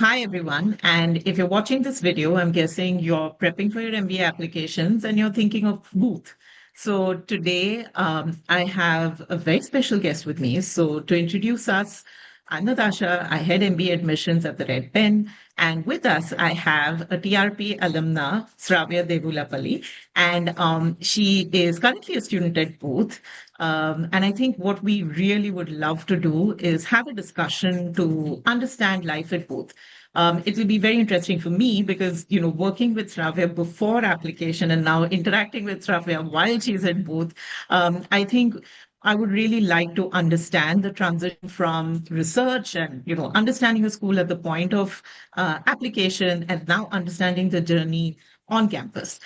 Hi, everyone. And if you're watching this video, I'm guessing you're prepping for your MBA applications and you're thinking of Booth. So today, I have a very special guest with me. So to introduce us, I'm Natasha. I head MBA admissions at the Red Pen. And with us, I have a TRP alumna, Sravya Devulapalli. And she is currently a student at Booth. And I think what we really would love to do is have a discussion to understand life at Booth. It will be very interesting for me because, working with Sravya before application and now interacting with Sravya while she's at Booth, I think I would really like to understand the transition from research and, understanding a school at the point of application and now understanding the journey on campus.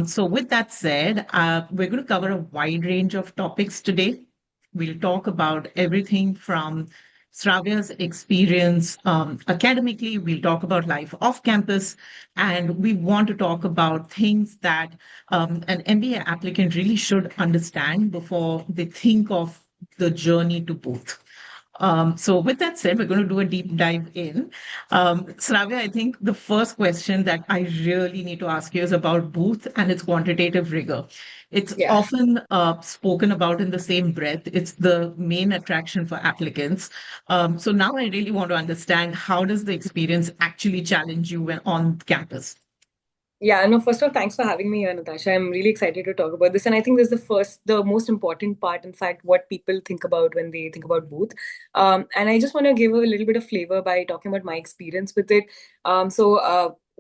So with that said, we're going to cover a wide range of topics today. We'll talk about everything from Sravya's experience academically. We'll talk about life off campus, and we want to talk about things that an MBA applicant really should understand before they think of the journey to both. So with that said, we're going to do a deep dive in. Sravya, I think the first question that I really need to ask you is about Booth and its quantitative rigor. It's Yeah. often spoken about in the same breath. It's the main attraction for applicants. So now I really want to understand, how does the experience actually challenge you when on campus? Yeah, no, first of all, thanks for having me here, Natasha. I'm really excited to talk about this. And I think this is the most important part, in fact, what people think about when they think about Booth. And I just want to give a little bit of flavor by talking about my experience with it.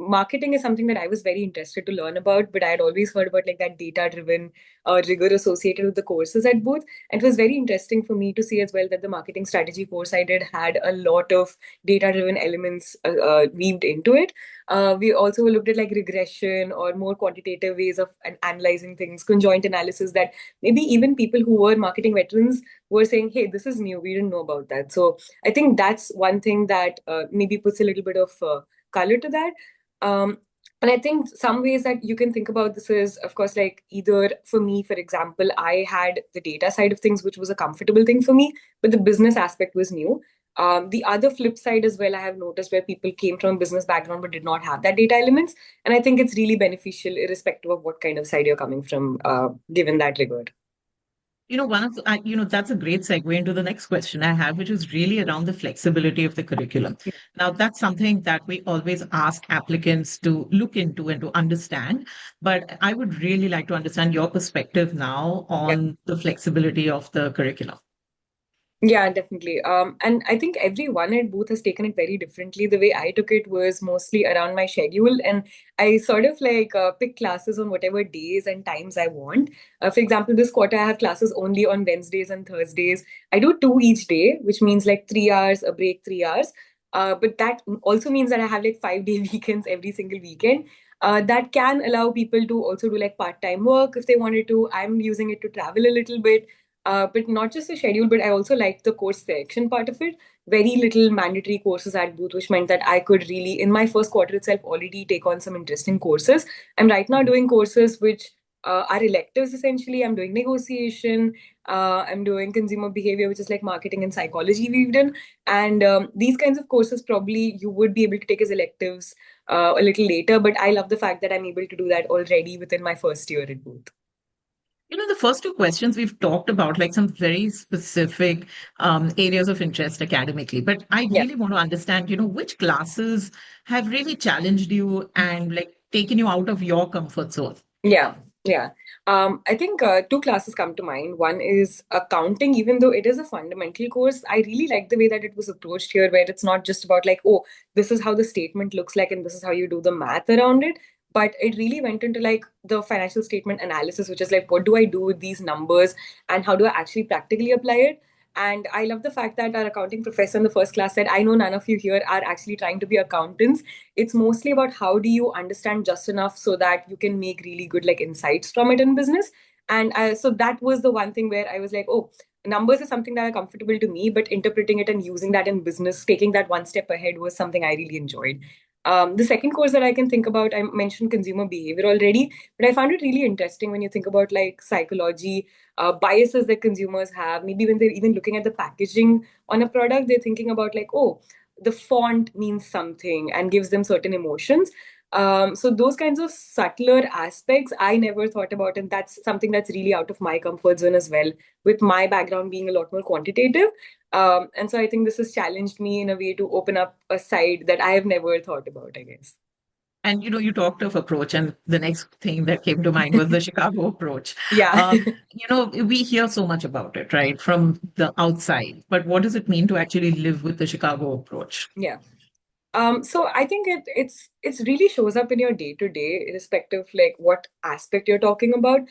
Marketing is something that I was very interested to learn about, but I had always heard about like that data-driven rigor associated with the courses at Booth. And it was very interesting for me to see as well that the marketing strategy course I did had a lot of data-driven elements weaved into it. We also looked at like regression or more quantitative ways of analyzing things, conjoint analysis that maybe even people who were marketing veterans were saying, hey, this is new. We didn't know about that. So I think that's one thing that maybe puts a little bit of color to that. Um, and I think some ways that you can think about this is, of course, like either for me, for example, I had the data side of things, which was a comfortable thing for me, but the business aspect was new. The other flip side as well, I have noticed where people came from a business background but did not have that data elements. And I think it's really beneficial, irrespective of what kind of side you're coming from, given that regard. That's a great segue into the next question I have, which is really around the flexibility of the curriculum. Now, that's something that we always ask applicants to look into and to understand. But I would really like to understand your perspective now Yeah. on the flexibility of the curriculum. Yeah, definitely. And I think everyone at Booth has taken it very differently. The way I took it was mostly around my schedule, and I sort of like pick classes on whatever days and times I want. For example, this quarter I have classes only on Wednesdays and Thursdays. I do two each day, which means like 3 hours, a break, 3 hours. But that also means that I have like 5 day weekends every single weekend. That can allow people to also do like part-time work if they wanted to. I'm using it to travel a little bit, but not just the schedule, but I also liked the course selection part of it. Very little mandatory courses at Booth, which meant that I could really, in my first quarter itself, already take on some interesting courses. I'm right now doing courses which are electives essentially. I'm doing negotiation, I'm doing consumer behavior, which is like marketing and psychology weaved in. And these kinds of courses probably you would be able to take as electives a little later, but I love the fact that I'm able to do that already within my first year at Booth. The first two questions we've talked about, like some very specific areas of interest academically, but I Yeah. really want to understand, which classes have really challenged you and like taken you out of your comfort zone. Yeah, yeah. I think two classes come to mind. One is accounting, even though it is a fundamental course, I really like the way that it was approached here, where it's not just about like, oh, this is how the statement looks like and this is how you do the math around it. But it really went into like the financial statement analysis, which is like, what do I do with these numbers and how do I actually practically apply it? And I love the fact that our accounting professor in the first class said, I know none of you here are actually trying to be accountants. It's mostly about how do you understand just enough so that you can make really good like insights from it in business. And so that was the one thing where I was like, oh, numbers is something that are comfortable to me, but interpreting it and using that in business, taking that one step ahead was something I really enjoyed. The second course that I can think about, I mentioned consumer behavior already, but I found it really interesting when you think about like psychology, biases that consumers have. Maybe when they're even looking at the packaging on a product, they're thinking about like, oh, the font means something and gives them certain emotions. So those kinds of subtler aspects I never thought about, and that's something that's really out of my comfort zone as well, with my background being a lot more quantitative. And so I think this has challenged me in a way to open up a side that I have never thought about, I guess. And you talked of approach, and the next thing that came to mind was the Chicago approach. Yeah. We hear so much about it, right, from the outside, but what does it mean to actually live with the Chicago approach? Yeah. So I think it's really shows up in your day to day, irrespective of like what aspect you're talking about.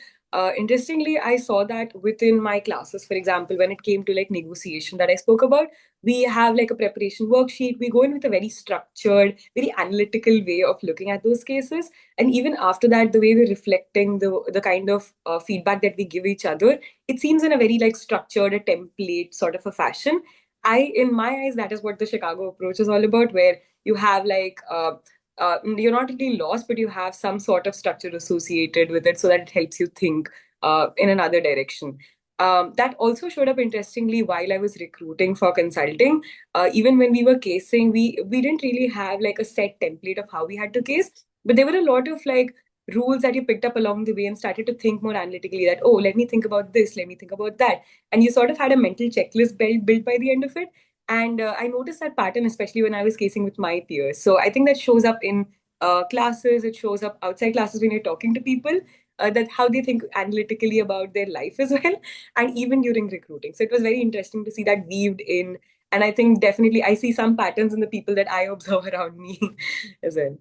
Interestingly, I saw that within my classes, for example, when it came to like negotiation that I spoke about, we have like a preparation worksheet. We go in with a very structured, very analytical way of looking at those cases, and even after that, the way we're reflecting the kind of feedback that we give each other, it seems in a very like structured, a template sort of a fashion. In my eyes, that is what the Chicago approach is all about, where you have like you're not really lost, but you have some sort of structure associated with it so that it helps you think in another direction. That also showed up interestingly while I was recruiting for consulting. Even when we were casing, we didn't really have like a set template of how we had to case, but there were a lot of like rules that you picked up along the way and started to think more analytically that, oh, let me think about this, let me think about that. And you sort of had a mental checklist built by the end of it. And I noticed that pattern, especially when I was casing with my peers. So I think that shows up in classes, it shows up outside classes when you're talking to people, that how they think analytically about their life as well, and even during recruiting. So it was very interesting to see that weaved in. And I think definitely I see some patterns in the people that I observe around me as well.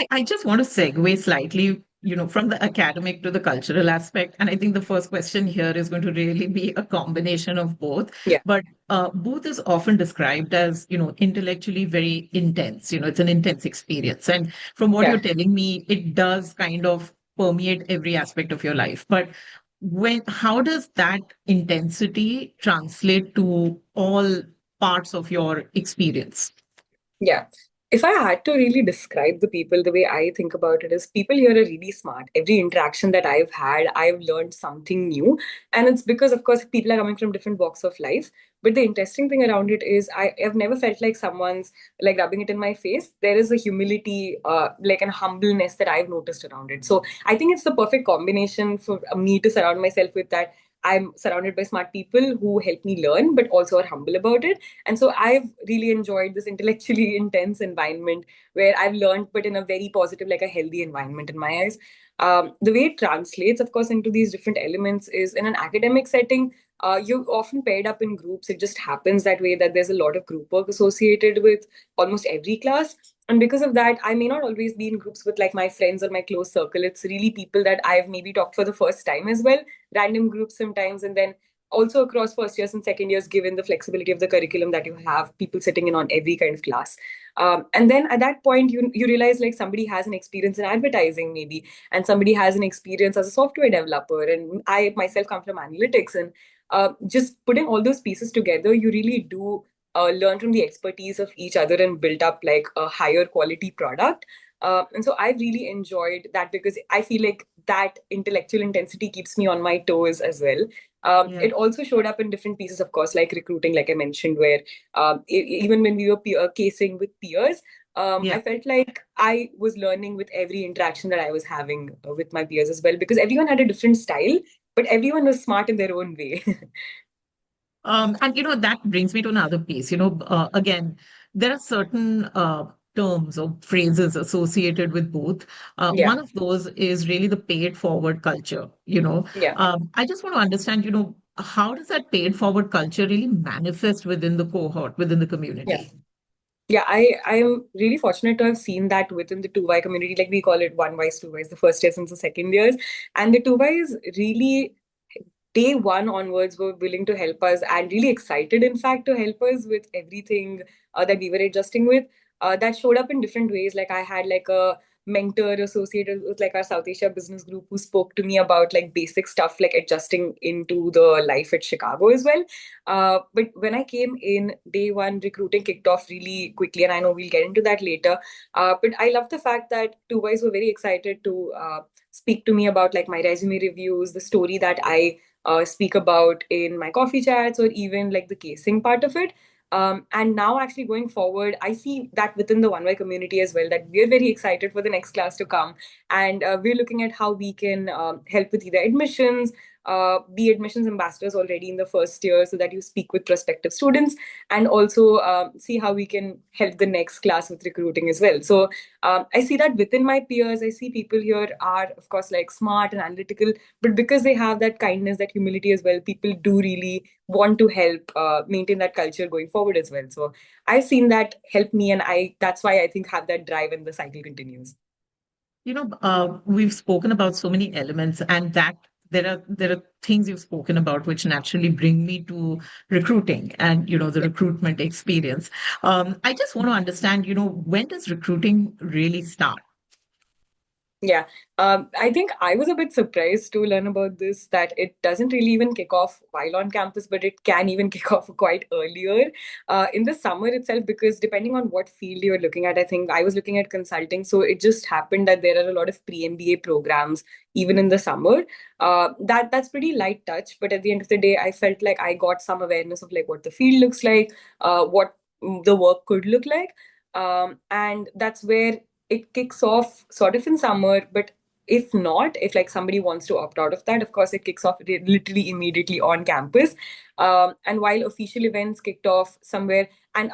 I just want to segue slightly, from the academic to the cultural aspect. And I think the first question here is going to really be a combination of both. Yeah, But Booth is often described as, intellectually very intense. It's an intense experience. And from what you're yeah. telling me, it does kind of permeate every aspect of your life. But how does that intensity translate to all parts of your experience? Yeah. If I had to really describe the people, the way I think about it is people here are really smart. Every interaction that I've had, I've learned something new. And it's because, of course, people are coming from different walks of life. But the interesting thing around it is I've never felt like someone's like rubbing it in my face. There is a humility, like an humbleness that I've noticed around it. So I think it's the perfect combination for me to surround myself with that. I'm surrounded by smart people who help me learn, but also are humble about it. And so I've really enjoyed this intellectually intense environment where I've learned, but in a very positive, like a healthy environment in my eyes. The way it translates, of course, into these different elements is in an academic setting. You're often paired up in groups. It just happens that way that there's a lot of group work associated with almost every class. And because of that, I may not always be in groups with like my friends or my close circle. It's really people that I've maybe talked for the first time as well, random groups sometimes, and then also across first years and second years, given the flexibility of the curriculum that you have, people sitting in on every kind of class. And then at that point, you realize like somebody has an experience in advertising, maybe, and somebody has an experience as a software developer, and I myself come from analytics. And just putting all those pieces together, you really do learn from the expertise of each other and build up like a higher quality product. And so I really enjoyed that because I feel like that intellectual intensity keeps me on my toes as well. Yeah. It also showed up in different pieces, of course, like recruiting, like I mentioned, where even when we were casing with peers, Yeah. I felt like I was learning with every interaction that I was having with my peers as well, because everyone had a different style, but everyone was smart in their own way. And that brings me to another piece. Again, there are certain terms or phrases associated with both. Yeah, One of those is really the paid forward culture. yeah, I just want to understand, how does that paid forward culture really manifest within the cohort, within the yeah. community? Yeah, I'm really fortunate to have seen that within the 2Y community. Like we call it 1Ys, 2Ys, the first years and the second years. And the 2Ys really, day one onwards, were willing to help us and really excited, in fact, to help us with everything that we were adjusting with. That showed up in different ways. Like I had like a mentor associated with like our South Asia business group who spoke to me about like basic stuff like adjusting into the life at Chicago as well. But when I came in, day one, recruiting kicked off really quickly, and I know we'll get into that later. But I love the fact that two boys were very excited to speak to me about like my resume reviews, the story that I speak about in my coffee chats, or even like the casing part of it. And now actually going forward, I see that within the 1Y community as well, that we're very excited for the next class to come. And we're looking at how we can help with either admissions, be admissions ambassadors already in the first year so that you speak with prospective students, and also see how we can help the next class with recruiting as well. So I see that within my peers, I see people here are, of course, like smart and analytical, but because they have that kindness, that humility as well, people do really want to help maintain that culture going forward as well. So I've seen that help me, and that's why I think have that drive and the cycle continues. We've spoken about so many elements, and that there are things you've spoken about which naturally bring me to recruiting and the Yeah. recruitment experience. I just want to understand, when does recruiting really start? Yeah, I think I was a bit surprised to learn about this, that it doesn't really even kick off while on campus, but it can even kick off quite earlier in the summer itself, because depending on what field you're looking at, I think I was looking at consulting. So it just happened that there are a lot of pre-MBA programs even in the summer. That's pretty light touch, but at the end of the day, I felt like I got some awareness of like what the field looks like, what the work could look like. And that's where it kicks off sort of in summer, but if not, if like somebody wants to opt out of that, of course it kicks off literally immediately on campus. And while official events kicked off somewhere, and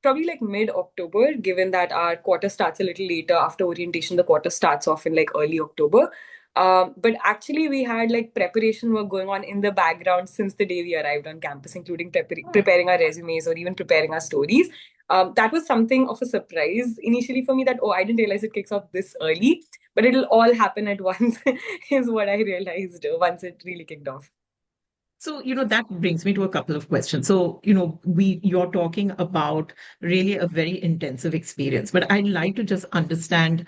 probably like mid-October, given that our quarter starts a little later after orientation, the quarter starts off in like early October. But actually, we had like preparation work going on in the background since the day we arrived on campus, including preparing our resumes or even preparing our stories. That was something of a surprise initially for me, that, oh, I didn't realize it kicks off this early, but it'll all happen at once, is what I realized once it really kicked off. So, that brings me to a couple of questions. So, you're talking about really a very intensive experience, but I'd like to just understand,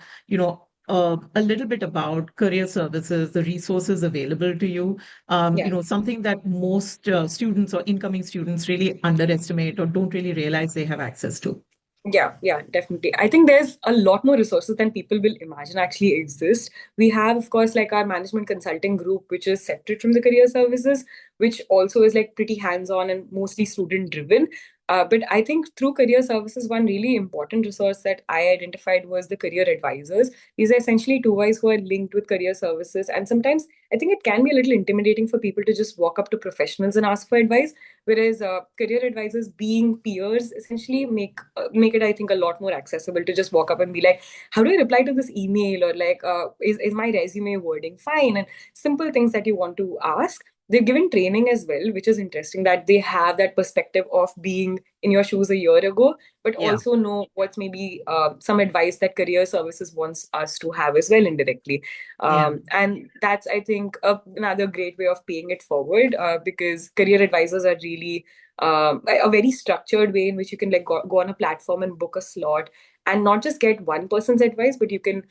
a little bit about career services, the resources available to you, Yeah. something that most students or incoming students really underestimate or don't really realize they have access to. Yeah, definitely. I think there's a lot more resources than people will imagine actually exist. We have, of course, like our management consulting group, which is separate from the career services, which also is like pretty hands-on and mostly student-driven. But I think through career services, one really important resource that I identified was the career advisors. These are essentially two guys who are linked with career services. And sometimes I think it can be a little intimidating for people to just walk up to professionals and ask for advice. Whereas career advisors, being peers, essentially make it, I think, a lot more accessible to just walk up and be like, how do I reply to this email, or like, is my resume wording fine, and simple things that you want to ask. They're given training as well, which is interesting that they have that perspective of being in your shoes a year ago, but Yeah, also know what's maybe some advice that career services wants us to have as well indirectly. yeah. And that's, I think, another great way of paying it forward, because career advisors are really a very structured way in which you can like go on a platform and book a slot, and not just get one person's advice, but you can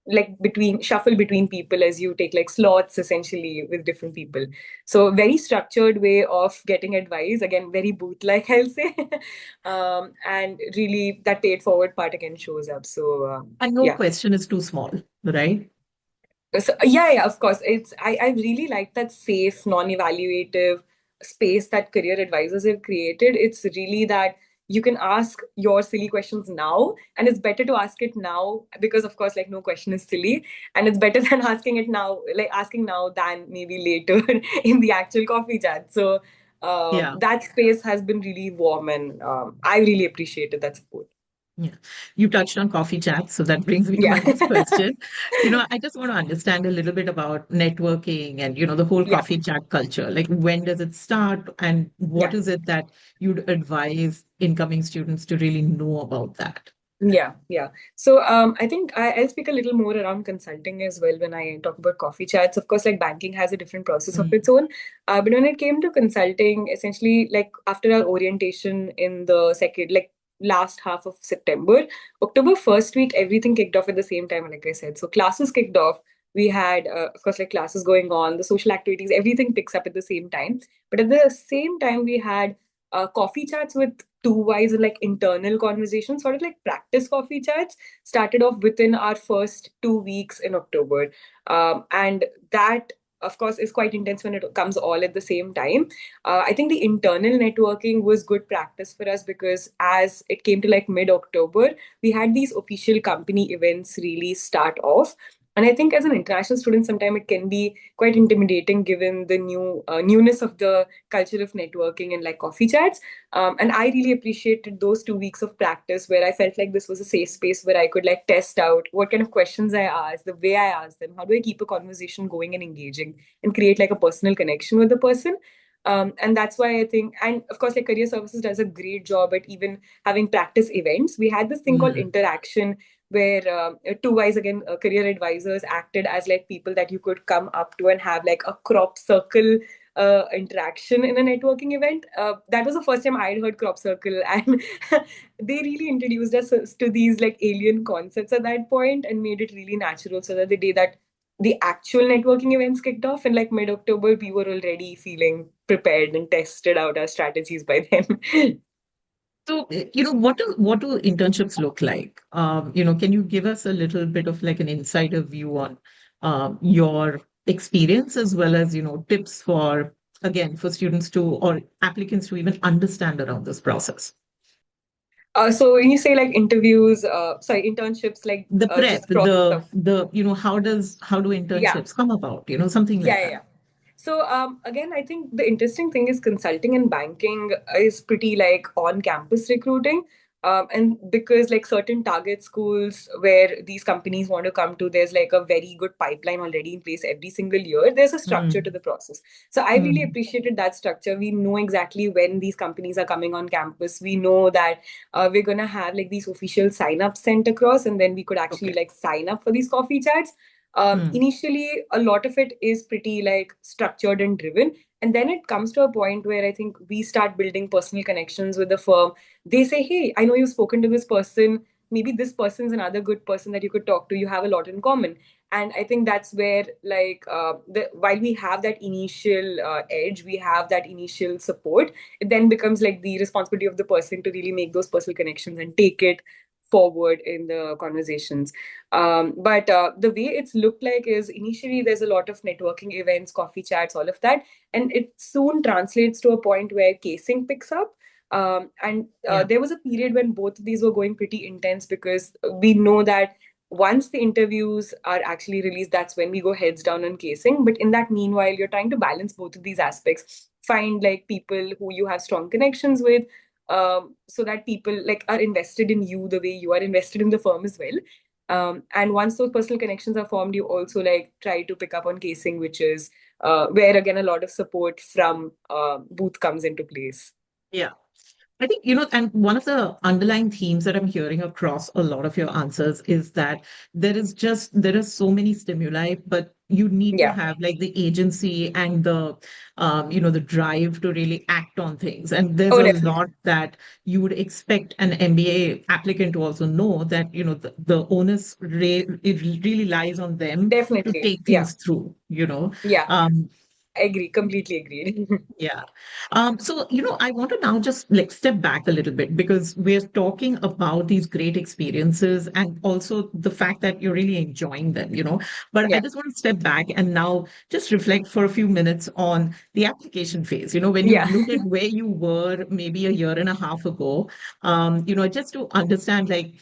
like between shuffle between people as you take like slots essentially with different people. So very structured way of getting advice, again very booth like, I'll say. And really that paid forward part again shows up. So And no yeah. question is too small, right? So, yeah, of course. I really like that safe, non-evaluative space that career advisors have created. It's really that you can ask your silly questions now, and it's better to ask it now because, of course, like no question is silly, and it's better than asking it now, like asking now than maybe later in the actual coffee chat. So Yeah. that space has been really warm, and I really appreciated that support. Yeah. You touched on coffee chats, so that brings me to Yeah. my next question. I just want to understand a little bit about networking and, the whole Yeah. coffee chat culture. Like, when does it start, and what Yeah. is it that you'd advise incoming students to really know about that? Yeah. So I think I'll speak a little more around consulting as well when I talk about coffee chats. Of course, like banking has a different process of its Mm. own. But when it came to consulting, essentially, like after our orientation in the second, like last half of September, October first week, everything kicked off at the same time, like I said. So classes kicked off. We had, of course, like classes going on, the social activities, everything picks up at the same time. But at the same time, we had coffee chats with two wise and like internal conversations, sort of like practice coffee chats, started off within our first 2 weeks in October. And that of course, is quite intense when it comes all at the same time. I think the internal networking was good practice for us because as it came to like mid-October, we had these official company events really start off. And I think as an international student, sometimes it can be quite intimidating given the newness of the culture of networking and like coffee chats. And I really appreciated those 2 weeks of practice where I felt like this was a safe space where I could like test out what kind of questions I asked, the way I asked them, how do I keep a conversation going and engaging and create like a personal connection with the person. And that's why I think, and of course, like career services does a great job at even having practice events. We had this thing called Mm. interaction where two wise again career advisors acted as like people that you could come up to and have like a crop circle interaction in a networking event. That was the first time I'd heard crop circle, and they really introduced us to these like alien concepts at that point and made it really natural. So that the day that the actual networking events kicked off in like mid October, we were already feeling prepared and tested out our strategies by then. So, what do internships look like? Can you give us a little bit of like an insider view on your experience as well as, tips for, again, for students to or applicants to even understand around this process? So when you say like interviews, sorry, internships, like The prep, just process of how do yeah, internships come about? Something like yeah, that. yeah. So again, I think the interesting thing is consulting and banking is pretty like on-campus recruiting. And because like certain target schools where these companies want to come to, there's like a very good pipeline already in place every single year. There's a structure to Mm, the process. So I really mm, appreciated that structure. We know exactly when these companies are coming on campus. We know that we're gonna have like these official sign-ups sent across, and then we could actually okay. like sign up for these coffee chats. Mm, Initially, a lot of it is pretty like structured and driven. And then it comes to a point where I think we start building personal connections with the firm. They say, hey, I know you've spoken to this person. Maybe this person's another good person that you could talk to. You have a lot in common. And I think that's where, like, while we have that initial edge, we have that initial support, it then becomes like the responsibility of the person to really make those personal connections and take it forward in the conversations. But the way it's looked like is initially there's a lot of networking events, coffee chats, all of that. And it soon translates to a point where casing picks up. And yeah. there was a period when both of these were going pretty intense because we know that once the interviews are actually released, that's when we go heads down on casing. But in that meanwhile, you're trying to balance both of these aspects. Find like people who you have strong connections with, so that people like are invested in you the way you are invested in the firm as well. And once those personal connections are formed, you also like try to pick up on casing, which is where again a lot of support from booth comes into place. Yeah. I think, and one of the underlying themes that I'm hearing across a lot of your answers is that there are so many stimuli, but you need to Yeah. have like the agency and the drive to really act on things. And there's Oh, a definitely. lot that you would expect an MBA applicant to also know that, the it really lies on them to Definitely. take Yeah. things through. Yeah. Um, I agree. Completely agreed. yeah. So, I want to now just like step back a little bit because we're talking about these great experiences and also the fact that you're really enjoying them. But I Yeah. just want to step back and now just reflect for a few minutes on the application phase. When you Yeah. look at where you were maybe a year and a half ago, just to understand like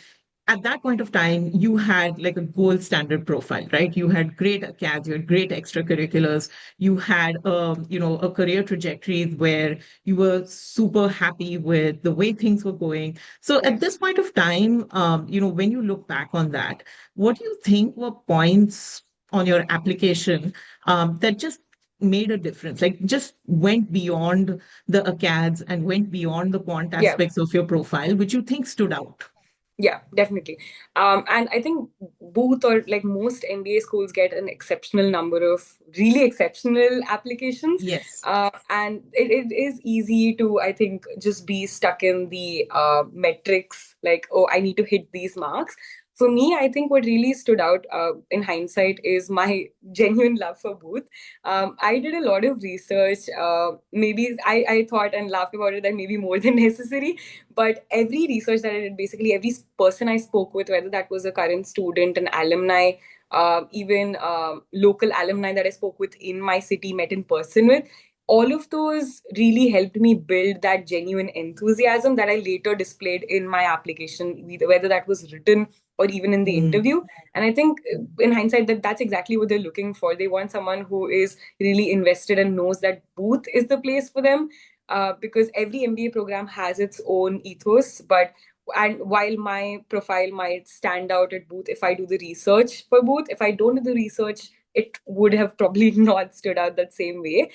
at that point of time, you had like a gold standard profile, right? You had great acads, you had great extracurriculars, you had a career trajectory where you were super happy with the way things were going. So Yeah. at this point of time, when you look back on that, what do you think were points on your application that just made a difference, like just went beyond the acads and went beyond the quant Yeah. aspects of your profile, which you think stood out? Yeah, definitely. And I think Booth or like most MBA schools get an exceptional number of really exceptional applications. Yes. And it is easy to, I think, just be stuck in the metrics like, oh, I need to hit these marks. For me, I think what really stood out in hindsight is my genuine love for Booth. I did a lot of research. Maybe I thought and laughed about it that maybe more than necessary. But every research that I did, basically every person I spoke with, whether that was a current student, an alumni, even local alumni that I spoke with in my city, met in person with, all of those really helped me build that genuine enthusiasm that I later displayed in my application, whether that was written or even in the Mm. interview. And I think in hindsight that that's exactly what they're looking for. They want someone who is really invested and knows that Booth is the place for them, because every MBA program has its own ethos. But and while my profile might stand out at Booth if I do the research for Booth, if I don't do the research, it would have probably not stood out that same way.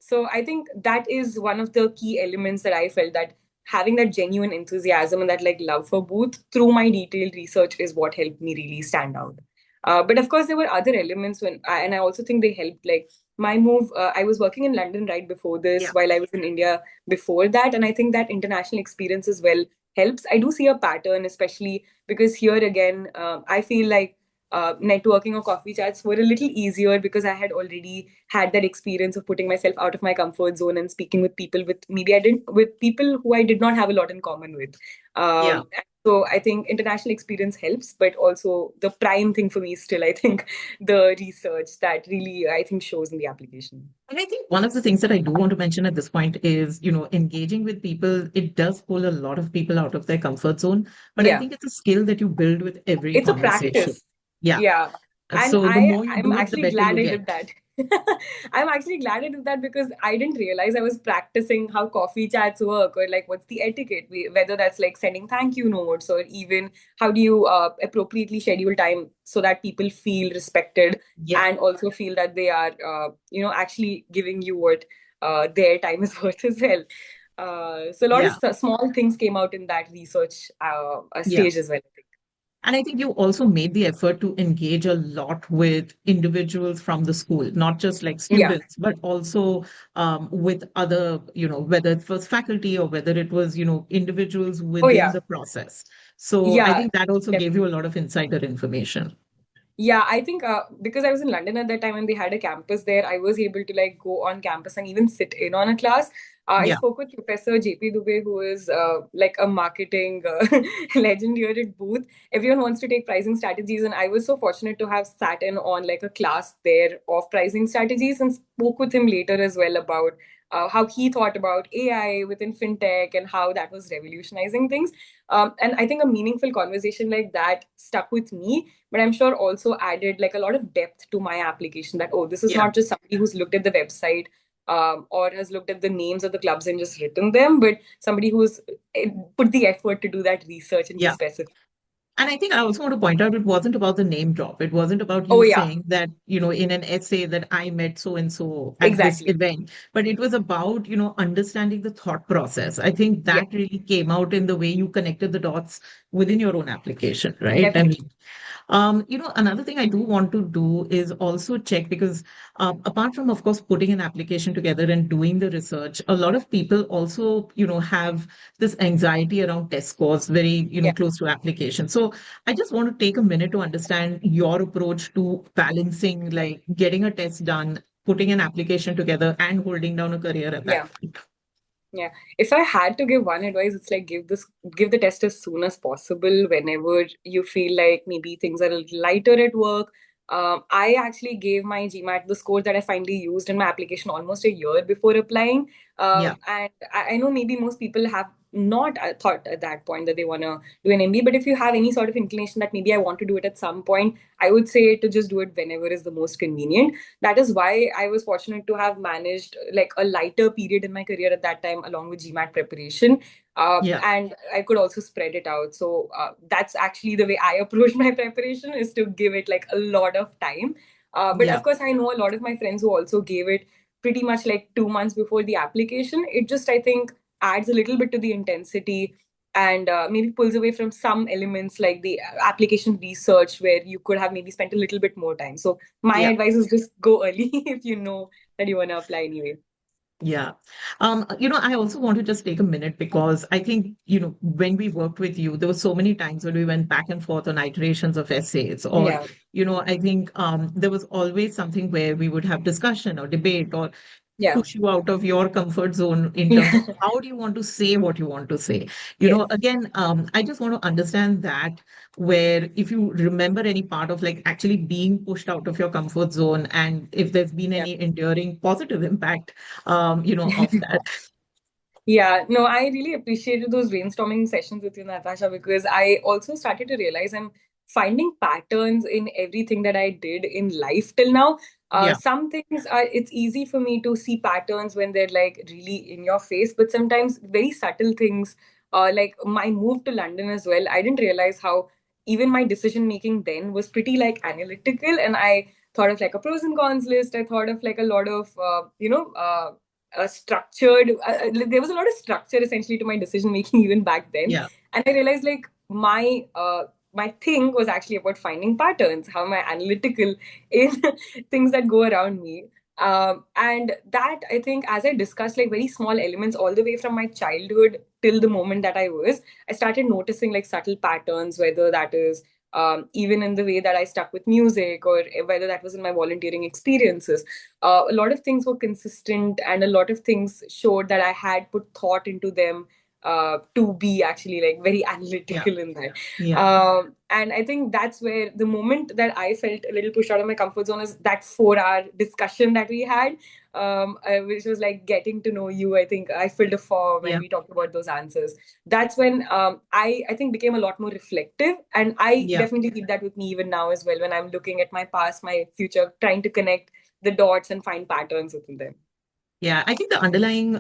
So I think that is one of the key elements that I felt, that having that genuine enthusiasm and that like love for Booth through my detailed research is what helped me really stand out. But of course, there were other elements and I also think they helped. Like my move, I was working in London right before this, Yeah. while I was in India before that, and I think that international experience as well helps. I do see a pattern, especially because here again, I feel like networking or coffee chats were a little easier because I had already had that experience of putting myself out of my comfort zone and speaking with people with people who I did not have a lot in common with. Yeah. So I think international experience helps, but also the prime thing for me is still, I think, the research that really, I think, shows in the application. And I think one of the things that I do want to mention at this point is, engaging with people, it does pull a lot of people out of their comfort zone. But I Yeah, think it's a skill that you build with every it's a conversation. practice. Yeah. Yeah. And So the more you I'm do it, the actually better glad you I get. did that. I'm actually glad I did that because I didn't realize I was practicing how coffee chats work, or like what's the etiquette, whether that's like sending thank you notes, or even how do you appropriately schedule time so that people feel respected Yeah. and also feel that they are, actually giving you what their time is worth as well. So a lot of Yeah. small things came out in that research Yeah. stage as well, I think. And I think you also made the effort to engage a lot with individuals from the school, not just like Yeah. students, but also with other, whether it was faculty or whether it was, individuals Oh, within yeah. the process. So I Yeah, think that also gave you a definitely. lot of insider information. Yeah, I think because I was in London at that time and they had a campus there, I was able to like go on campus and even sit in on a class. I Yeah. spoke with Professor JP Dubey, who is like a marketing legend here at Booth. Everyone wants to take pricing strategies, and I was so fortunate to have sat in on like a class there of pricing strategies and spoke with him later as well about how he thought about AI within fintech and how that was revolutionizing things. And I think a meaningful conversation like that stuck with me, but I'm sure also added like a lot of depth to my application, that oh, this is Yeah. not just somebody who's looked at the website or has looked at the names of the clubs and just written them, but somebody who's put the effort to do that research and be Yeah. specific. And I think I also want to point out it wasn't about the name drop. It wasn't about Oh you yeah, saying that, in an essay that I met so and so at this exactly. event, but it was about, understanding the thought process. I think Yeah, that really came out in the way you connected the dots within your own application, right? I definitely. mean, another thing I do want to do is also check because apart from, of course, putting an application together and doing the research, a lot of people also, have this anxiety around test scores very, Yeah. close to application. So I just want to take a minute to understand your approach to balancing like getting a test done, putting an application together, and holding down a career at that Yeah. point. Yeah. If I had to give one advice, it's like give the test as soon as possible whenever you feel like maybe things are a little lighter at work. I actually gave my GMAT the score that I finally used in my application almost a year before applying. Yeah, And I know maybe most people have not thought at that point that they want to do an MBA, but if you have any sort of inclination that maybe I want to do it at some point, I would say to just do it whenever is the most convenient. That is why I was fortunate to have managed like a lighter period in my career at that time, along with GMAT preparation. yeah, And I could also spread it out. So that's actually the way I approach my preparation, is to give it like a lot of time. But yeah, of course, I know a lot of my friends who also gave it pretty much like 2 months before the application. It just, I think, adds a little bit to the intensity and maybe pulls away from some elements like the application research where you could have maybe spent a little bit more time. So my yeah. advice is just go early if you know that you want to apply anyway. Yeah. I also want to just take a minute because I think, when we worked with you, there were so many times when we went back and forth on iterations of essays, or, Yeah, I think there was always something where we would have discussion or debate or yeah, push you out of your comfort zone in terms of yeah. how do you want to say what you want to say. Yes. Again, I just want to understand that, where if you remember any part of like actually being pushed out of your comfort zone, and if there's been Yeah. any enduring positive impact, of that. Yeah, no, I really appreciated those brainstorming sessions with you, Natasha, because I also started to realize I'm finding patterns in everything that I did in life till now. Yeah, Some things are, it's easy for me to see patterns when they're like really in your face, but sometimes very subtle things, like my move to London as well, I didn't realize how even my decision making then was pretty like analytical, and I thought of like a pros and cons list. I thought of like a lot of, structured there was a lot of structure essentially to my decision making even back then, yeah, and I realized like my thing was actually about finding patterns, how am I analytical in things that go around me. And that, I think, as I discussed like very small elements all the way from my childhood till the moment that I started noticing like subtle patterns, whether that is even in the way that I stuck with music, or whether that was in my volunteering experiences. A lot of things were consistent, and a lot of things showed that I had put thought into them, to be actually like very yeah, analytical in that. yeah, And I think that's where the moment that I felt a little pushed out of my comfort zone is that 4 hour discussion that we had, which was like getting to know you. I think I filled a form and yeah, we talked about those answers. That's when I think became a lot more reflective, and I yeah. definitely keep that with me even now as well when I'm looking at my past, my future, trying to connect the dots and find patterns within them. Yeah, I think the underlying,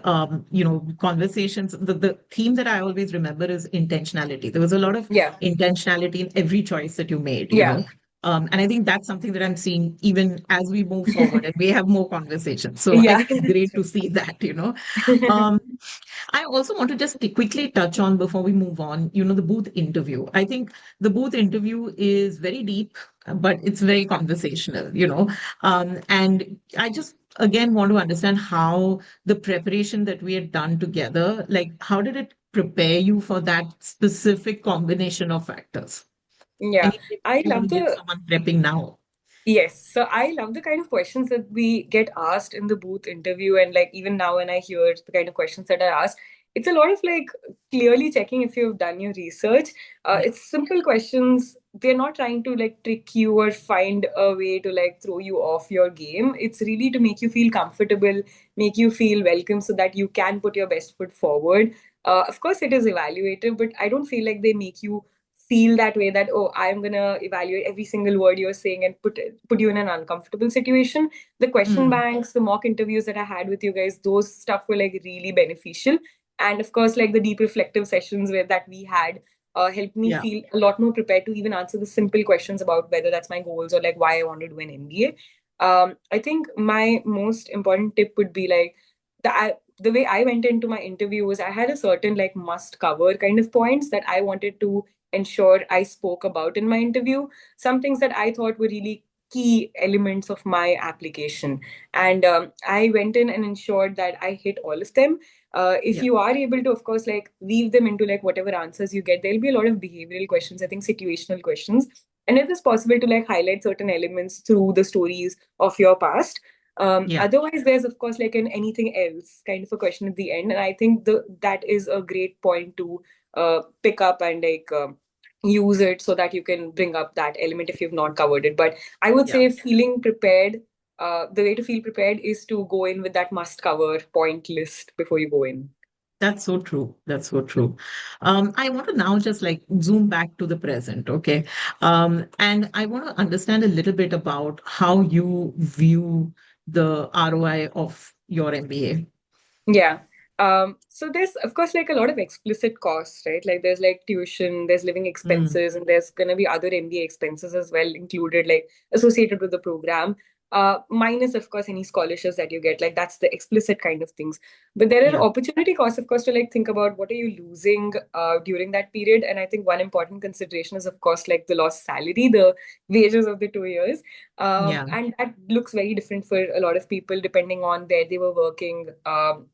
conversations, the theme that I always remember is intentionality. There was a lot of Yeah, intentionality in every choice that you made. yeah, And I think that's something that I'm seeing even as we move forward and we have more conversations. So I yeah. think it's great to see that. Um, I also want to just quickly touch on before we move on, the booth interview. I think the booth interview is very deep, but it's very conversational. And I just again want to understand how the preparation that we had done together, like how did it prepare you for that specific combination of factors? Yeah, Any tips that I you want love to give the someone prepping now? Yes, so I love the kind of questions that we get asked in the booth interview, and like even now when I hear the kind of questions that are asked, it's a lot of like clearly checking if you've done your research. Yeah. It's simple questions. They're not trying to like trick you or find a way to like throw you off your game. It's really to make you feel comfortable, make you feel welcome, so that you can put your best foot forward. Of course, it is evaluative, but I don't feel like they make you feel that way, that oh, I'm gonna evaluate every single word you're saying and put you in an uncomfortable situation. The question Mm, banks, the mock interviews that I had with you guys, those stuff were like really beneficial. And of course, like the deep reflective sessions where that we had, helped me yeah. feel a lot more prepared to even answer the simple questions about whether that's my goals or like why I want to do an MBA. I think my most important tip would be like the way I went into my interview was I had a certain like must cover kind of points that I wanted to ensure I spoke about in my interview, some things that I thought were really key elements of my application. And I went in and ensured that I hit all of them. If Yeah. you are able to, of course, like weave them into like whatever answers you get, there'll be a lot of behavioral questions, I think situational questions. And it is possible to like highlight certain elements through the stories of your past. Yeah. Otherwise, there's of course like an anything else kind of a question at the end, and I think that is a great point to pick up and like use it so that you can bring up that element if you've not covered it. But I would Yeah. say feeling prepared, the way to feel prepared is to go in with that must cover point list before you go in. That's so true. That's so true. I want to now just like zoom back to the present, okay? And I want to understand a little bit about how you view the ROI of your MBA. Yeah. So there's of course like a lot of explicit costs, right? Like there's like tuition, there's living Mm, expenses, and there's gonna be other MBA expenses as well included, like associated with the program. minus, of course, any scholarships that you get. Like that's the explicit kind of things. But there are Yeah. opportunity costs, of course, to like think about what are you losing during that period. And I think one important consideration is, of course, like the lost salary, the wages of the 2 years. Yeah. And that looks very different for a lot of people depending on where they were working,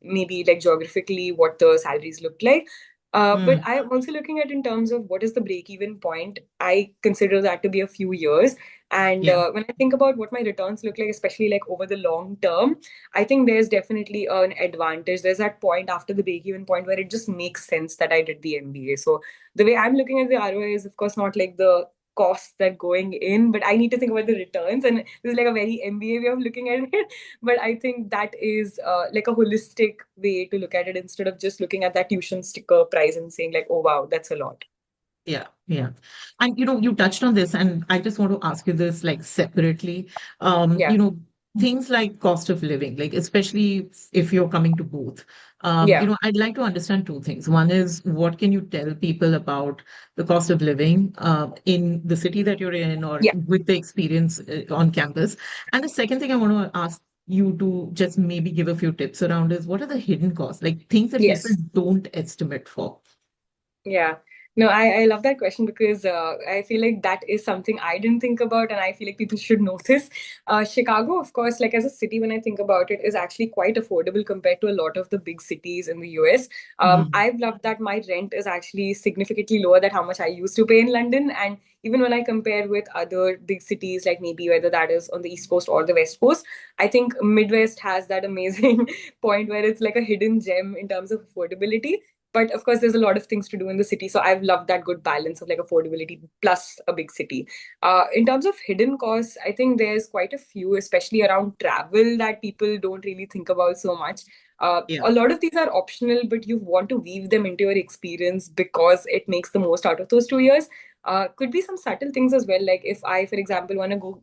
maybe like geographically, what the salaries looked like. But Mm. I'm also looking at in terms of what is the break-even point. I consider that to be a few years. And Yeah. when I think about what my returns look like, especially like over the long term, I think there's definitely an advantage. There's that point after the break-even point where it just makes sense that I did the MBA. So the way I'm looking at the ROI is, of course, not like the costs that going in, but I need to think about the returns. And this is like a very MBA way of looking at it. But I think that is like a holistic way to look at it instead of just looking at that tuition sticker price and saying like, oh wow, that's a lot. Yeah, yeah. And you touched on this, and I just want to ask you this like separately. Yeah, Things like cost of living, like especially if you're coming to both. yeah, I'd like to understand two things. One is what can you tell people about the cost of living in the city that you're in or yeah. with the experience on campus? And the second thing I want to ask you to just maybe give a few tips around is what are the hidden costs, like things that people Yes. don't estimate for? Yeah. No, I love that question because I feel like that is something I didn't think about, and I feel like people should know this. Chicago, of course, like as a city, when I think about it, is actually quite affordable compared to a lot of the big cities in the US. Mm. I've loved that my rent is actually significantly lower than how much I used to pay in London. And even when I compare with other big cities, like maybe whether that is on the East Coast or the West Coast, I think Midwest has that amazing point where it's like a hidden gem in terms of affordability. But of course, there's a lot of things to do in the city. So I've loved that good balance of like affordability plus a big city. In terms of hidden costs, I think there's quite a few, especially around travel, that people don't really think about so much. Yeah. A lot of these are optional, but you want to weave them into your experience because it makes the most out of those 2 years. Could be some subtle things as well. Like if I, for example, want to go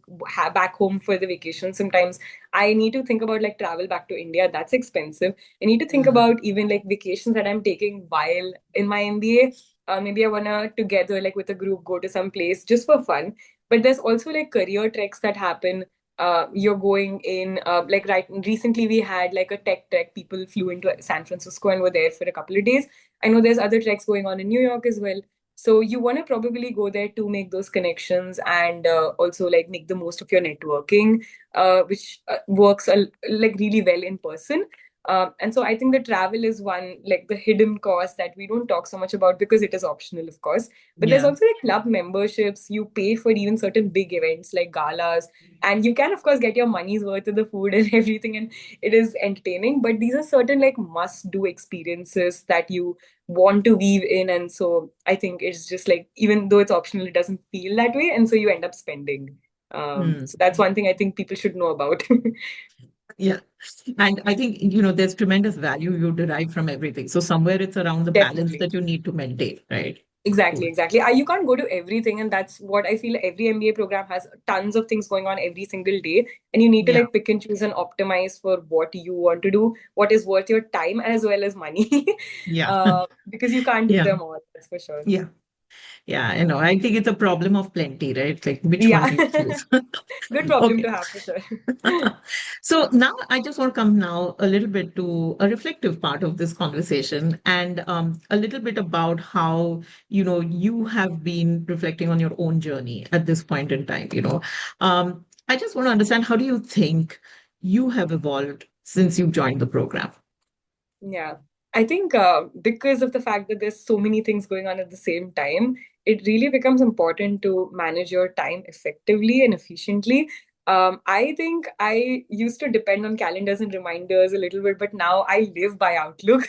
back home for the vacation, sometimes I need to think about like travel back to India. That's expensive. I need to think Mm. about even like vacations that I'm taking while in my MBA. Maybe I wanna together, like with a group, go to some place just for fun. But there's also like career treks that happen. You're going in, like right recently we had like a tech trek. People flew into San Francisco and were there for a couple of days. I know there's other treks going on in New York as well. So you want to probably go there to make those connections and also like make the most of your networking, which works like really well in person. And so I think the travel is one, like the hidden cost that we don't talk so much about because it is optional, of course. But there's Yeah. also like club memberships. You pay for even certain big events like galas, and you can, of course, get your money's worth of the food and everything, and it is entertaining. But these are certain like must-do experiences that you want to weave in. And so I think it's just like, even though it's optional, it doesn't feel that way. And so you end up spending. Mm. So that's one thing I think people should know about. Yeah. And I think, there's tremendous value you derive from everything. So somewhere it's around the balance Definitely. that you need to maintain, right? Exactly, Cool. exactly. You can't go to everything, and that's what I feel. Every MBA program has tons of things going on every single day, and you need to Yeah. like pick and choose and optimize for what you want to do, what is worth your time as well as money, Yeah. because you can't do Yeah. them all. That's for sure. Yeah. Yeah. I think it's a problem of plenty, right? Like which one Yeah, do you choose? good problem Okay. to have for sure. So now I just want to come now a little bit to a reflective part of this conversation and a little bit about how, you have been reflecting on your own journey at this point in time, I just want to understand how do you think you have evolved since you joined the program? Yeah, I think because of the fact that there's so many things going on at the same time, it really becomes important to manage your time effectively and efficiently. I think I used to depend on calendars and reminders a little bit, but now I live by Outlook.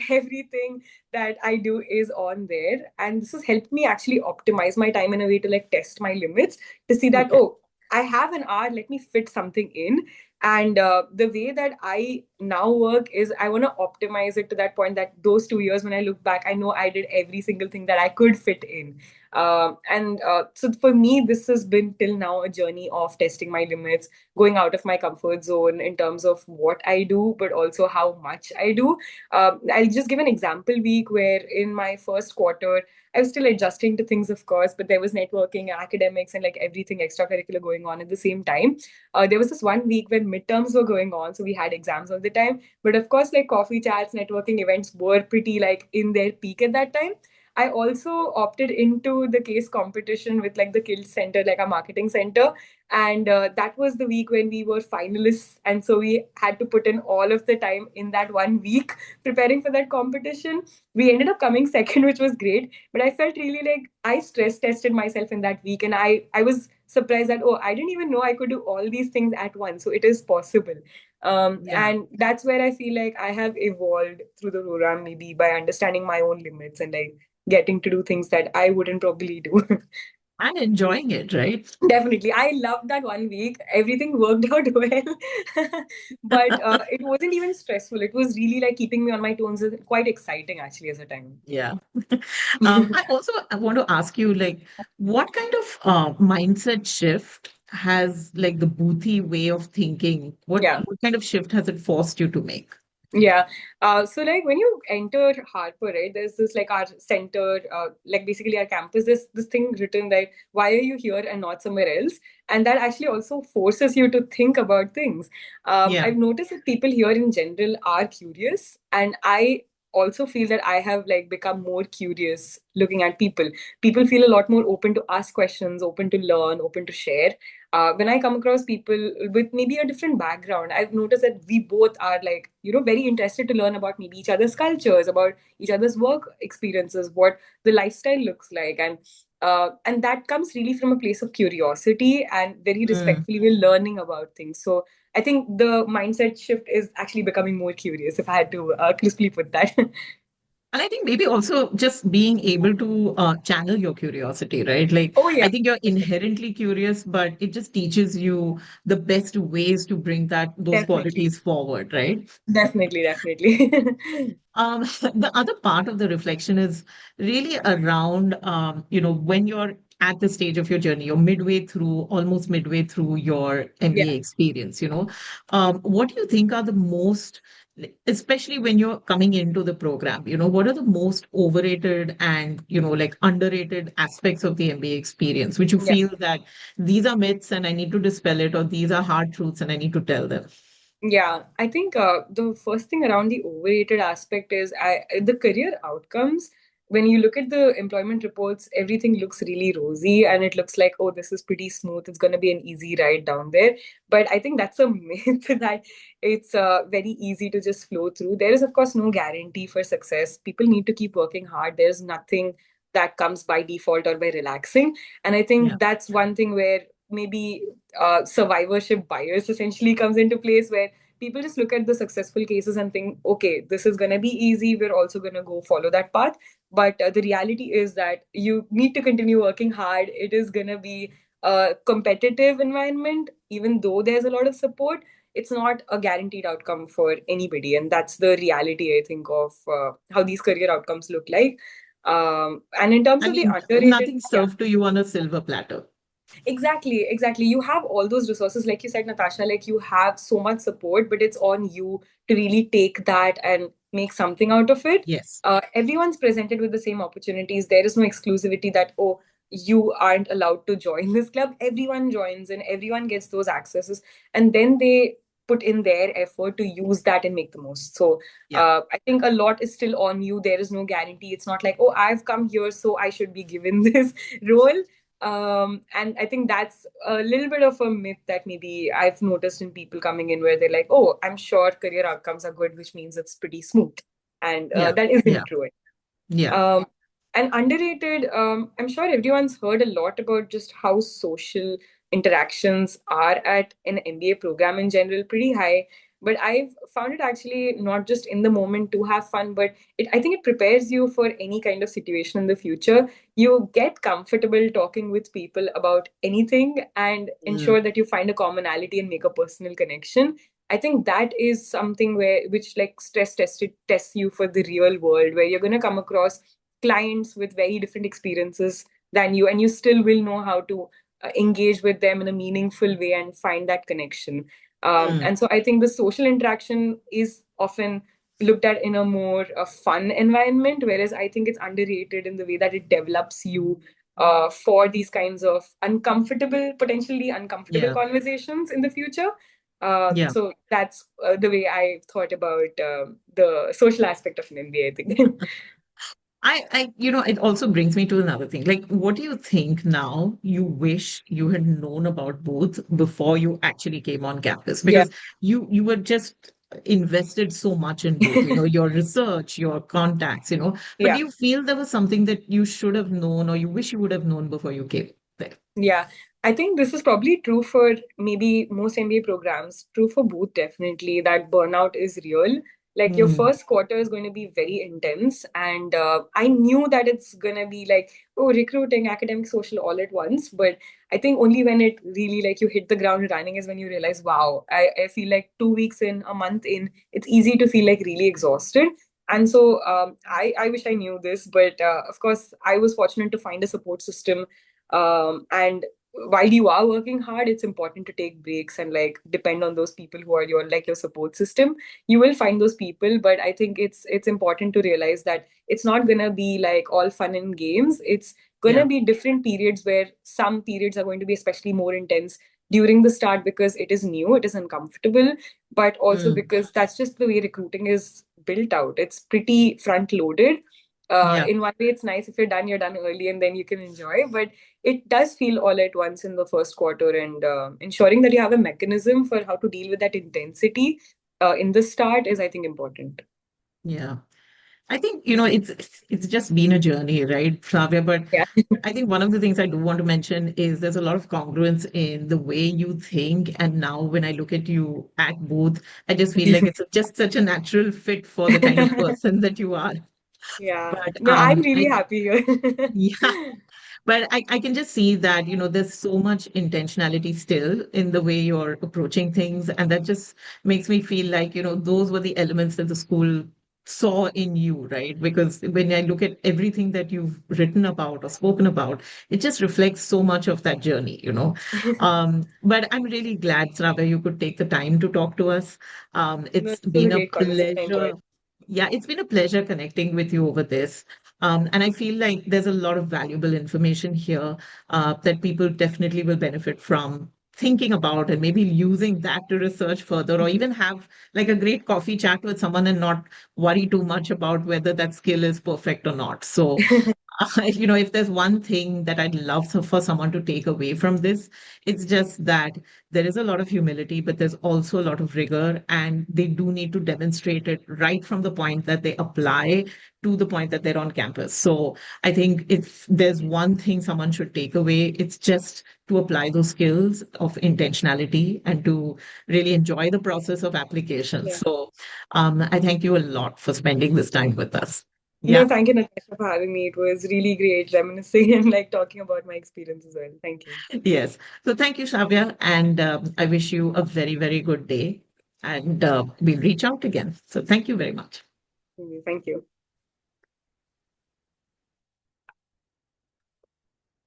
Everything that I do is on there, and this has helped me actually optimize my time in a way to like test my limits to see that, Okay. oh, I have an hour, let me fit something in. And the way that I now work is I want to optimize it to that point that those 2 years, when I look back, I know I did every single thing that I could fit in. So for me, this has been till now a journey of testing my limits, going out of my comfort zone in terms of what I do, but also how much I do. I'll just give an example week where in my first quarter, I was still adjusting to things, of course, but there was networking, academics, and like everything extracurricular going on at the same time. There was this one week when midterms were going on, so we had exams all the time. But of course, like coffee chats, networking events were pretty like in their peak at that time. I also opted into the case competition with like the Kilt Center, like a marketing center. And that was the week when we were finalists. And so we had to put in all of the time in that one week preparing for that competition. We ended up coming second, which was great. But I felt really like I stress tested myself in that week. And I was surprised that, oh, I didn't even know I could do all these things at once. So it is possible. Yeah. And that's where I feel like I have evolved through the program, maybe by understanding my own limits and like getting to do things that I wouldn't probably do. And enjoying it, right? Definitely. I loved that one week. Everything worked out well. But it wasn't even stressful. It was really like keeping me on my toes and quite exciting actually as a time. Yeah. I want to ask you, like, what kind of mindset shift has like the Boothi way of thinking? Yeah. What kind of shift has it forced you to make? Yeah. So like when you enter Harper, right, there's this like our center, like basically our campus, there's this thing written that why are you here and not somewhere else? And that actually also forces you to think about things. Yeah. I've noticed that people here in general are curious, and I also feel that I have like become more curious looking at people. People feel a lot more open to ask questions, open to learn, open to share. When I come across people with maybe a different background, I've noticed that we both are like, very interested to learn about maybe each other's cultures, about each other's work experiences, what the lifestyle looks like. And that comes really from a place of curiosity and very Mm. respectfully we're learning about things. So I think the mindset shift is actually becoming more curious, if I had to crisply put that. And I think maybe also just being able to channel your curiosity, right? Like, Oh, I yeah. think you're inherently curious, but it just teaches you the best ways to bring those Definitely. qualities forward, right? Definitely, definitely. The other part of the reflection is really around, when you're at the stage of your journey, you're almost midway through your Yeah. MBA experience, what do you think are the most, especially when you're coming into the program, what are the most overrated and, like underrated aspects of the MBA experience, which you Yeah. feel that these are myths and I need to dispel it, or these are hard truths and I need to tell them? Yeah, I think the first thing around the overrated aspect is the career outcomes. When you look at the employment reports, everything looks really rosy and it looks like, oh, this is pretty smooth. It's going to be an easy ride down there. But I think that's a myth that it's very easy to just flow through. There is, of course, no guarantee for success. People need to keep working hard. There's nothing that comes by default or by relaxing. And I Yeah. think that's one thing where maybe survivorship bias essentially comes into place where people just look at the successful cases and think, okay, this is going to be easy. We're also going to go follow that path. But the reality is that you need to continue working hard. It is going to be a competitive environment, even though there's a lot of support. It's not a guaranteed outcome for anybody. And that's the reality, I think, of how these career outcomes look like. And in terms I of the mean, underrated, nothing yeah. served to you on a silver platter. Exactly, exactly. You have all those resources, like you said, Natasha, like you have so much support, but it's on you to really take that and make something out of it. Yes. Everyone's presented with the same opportunities. There is no exclusivity that, oh, you aren't allowed to join this club. Everyone joins and everyone gets those accesses. And then they put in their effort to use that and make the most. So Yeah. I think a lot is still on you. There is no guarantee. It's not like, oh, I've come here, so I should be given this role. And I think that's a little bit of a myth that maybe I've noticed in people coming in where they're like, oh, I'm sure career outcomes are good, which means it's pretty smooth. And Yeah. that Yeah. isn't true. Yeah. Um, and underrated, I'm sure everyone's heard a lot about just how social interactions are at an MBA program in general, pretty high. But I've found it actually not just in the moment to have fun, but I think it prepares you for any kind of situation in the future. You get comfortable talking with people about anything and Mm. ensure that you find a commonality and make a personal connection. I think that is something which like stress tested tests you for the real world, where you're going to come across clients with very different experiences, than you, and you still will know how to engage with them in a meaningful way and find that connection. Mm, And so I think the social interaction is often looked at in a more fun environment, whereas I think it's underrated in the way that it develops you for these kinds of potentially uncomfortable yeah, conversations in the future. yeah. So that's the way I thought about the social aspect of an MBA, I think. It also brings me to another thing. Like, what do you think now you wish you had known about both before you actually came on campus? Yeah. Because you were just invested so much in both, your research, your contacts, but do Yeah. you feel there was something that you should have known or you wish you would have known before you came there? Yeah, I think this is probably true for maybe most MBA programs, true for both, definitely, that burnout is real. Like your Mm, first quarter is going to be very intense. And I knew that it's going to be like, oh, recruiting, academic, social all at once. But I think only when it really like you hit the ground running is when you realize, wow, I feel like 2 weeks in, a month in, it's easy to feel like really exhausted. And so I wish I knew this, but of course, I was fortunate to find a support system, and while you are working hard, it's important to take breaks and like depend on those people who are your support system. You will find those people, but I think it's important to realize that it's not gonna be like all fun and games. It's gonna yeah. be different periods where some periods are going to be especially more intense during the start because it is new, it is uncomfortable, but also Mm, because that's just the way recruiting is built out. It's pretty front loaded. yeah. In one way, it's nice if you're done early and then you can enjoy. But it does feel all at once in the first quarter, and ensuring that you have a mechanism for how to deal with that intensity in the start is, I think, important. Yeah. I think, it's just been a journey, right, Flavia? But Yeah. I think one of the things I do want to mention is there's a lot of congruence in the way you think. And now when I look at you at both, I just feel like it's just such a natural fit for the kind of person that you are. Yeah. But No, I'm really happy here. yeah, but I can just see that, there's so much intentionality still in the way you're approaching things. And that just makes me feel like, those were the elements that the school saw in you, right? Because when I look at everything that you've written about or spoken about, it just reflects so much of that journey. But I'm really glad, Sravya, you could take the time to talk to us. No, It's this was a been a great conversation. I enjoyed pleasure. Yeah, it's been a pleasure connecting with you over this. And I feel like there's a lot of valuable information here that people definitely will benefit from thinking about and maybe using that to research further or even have like a great coffee chat with someone and not worry too much about whether that skill is perfect or not. So it. if there's one thing that I'd love for someone to take away from this, it's just that there is a lot of humility, but there's also a lot of rigor, and they do need to demonstrate it right from the point that they apply to the point that they're on campus. So I think if there's one thing someone should take away, it's just to apply those skills of intentionality and to really enjoy the process of application. Yeah. So I thank you a lot for spending this time with us. No, Yeah. thank you, Natasha, for having me. It was really great reminiscing and like talking about my experience as well. Thank you. Yes. So thank you, Shavya. And I wish you a very, very good day. And we'll reach out again. So thank you very much. Thank you.